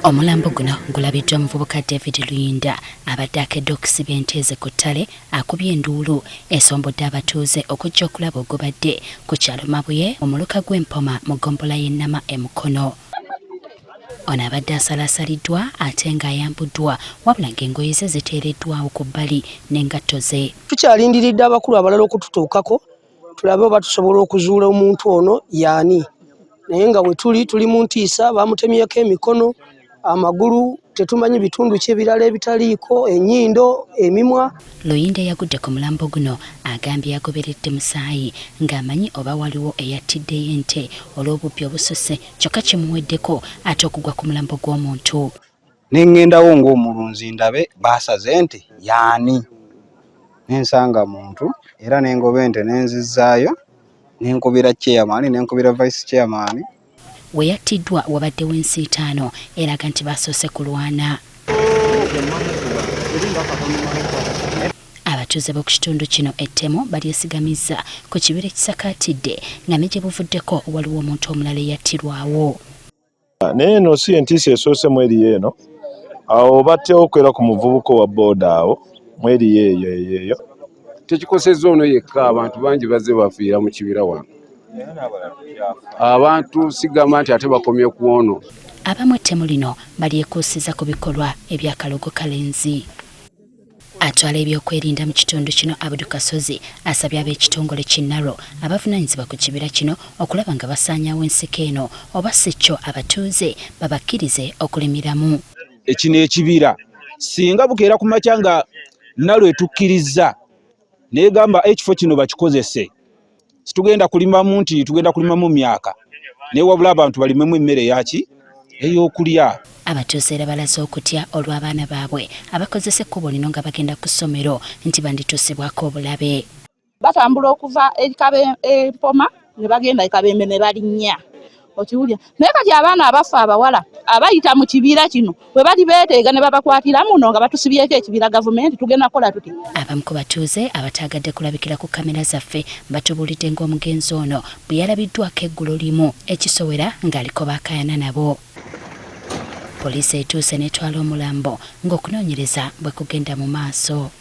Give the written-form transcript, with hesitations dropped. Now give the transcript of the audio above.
Omulambo guno gulabiddwa muvubuka David Luyinda abadde akedde okusibya ente ze ku ttale akubye enduulu esombodde abatuuze okujja okulaba ogubadde ku kyalo Mabuye mu muluka gw'Empoma mu ggombolola y'e Nama e Mukono. Ono abadde asalaasaliddwa ate ng'ayambuddwa wabula ng'engoye ze ziteereddwawo ku bbali n'engatto ze. Tukyalindiridde abakulu abalala okututuukako tulabe oba tusobola okuzuula omuntu ono y'ani. Naye nga we tuli mu ntiisa bamutemyeko emikono, amagulu, tetumanyi bitundu ki ebirala ebitaliiko, ennyindo, emimwa. Luyinda yagudde ku mulambo guno agambye yagoberedde musaayi ng'amanyi oba waliwo eyattiddeyo ente olw'obubbi obususse kyokka kimuweddeko ate okugwa ku mulambo gw'omuntu. Ne ŋŋendawo ng'omulunzi ndabe baasaze nti y'ani. Nensanga muntu era n'engoba ente n'enzizzaayo n'enkubira chairman n'enkubira vice chairman. We yattiddwa wabaddewo ensiitaano eraga nti basoose kulwana. Abatuuze b'oku kitundu kino ettemo balyesigamizza ku kibira ekisakaatidde nga ne gye buvuddeko waliwo omuntu omulala eyattirwawo. Naye eno si entiisa esoose mu eriyo eno. Awo battewo okwera ku muvubuka wa booda awo mu eriyo eyo. Tekikosezza ono yekka, abantu bangi bazze bafiira mu kibira wano. Abantu sigamba nti ate bakomye ku ono. Abamu ettemu lino balyekuusiza ku bikolwa eby'akalogo kalenzi. Atwala ebyokwerinda mu kitundu kino Abdul Kasozi asabye ab'ekitongole Kinaro abavunaanyizibwa ku kibira kino okulaba nga basaanyaawo ensiko eno oba si kyo abatuuze babakkirize okulimiramu. Ekino ekibira singa bukeera ku makya nga Nalo etukkiriza negamba ekifo kino bakikozese. Situgenda kulimamu nti tugenda kulimamu myaka naye wabula abantu balimemu emmere yaki ey'okulya. Abatuuze era balaze okutya olw'abaana baabwe abakozesa ekkubo lino nga bagenda ku ssomero nti bandituusibwako obulabe. Batambula okuva Ekabe Empoma ne bagenda Ekabembe ne balinnya. Okiwulya. Naye kati abaana abafa abawala abayita mu kibira kino bwe bali beeteega ne babakwatira muno nga batusibyeko ekibira gavumenti tugenda kola tuti. Abamu ku batuuze abataagadde kulabikira ku kamera zaffe batubuulidde ng'omugenzi ono bwe yalabiddwako eggulo limu ekisowera ng'aliko baakayana nabo. Poliisi etuuse n'etwala omulambo ng'okunoonyereza bwe kugenda mu maaso.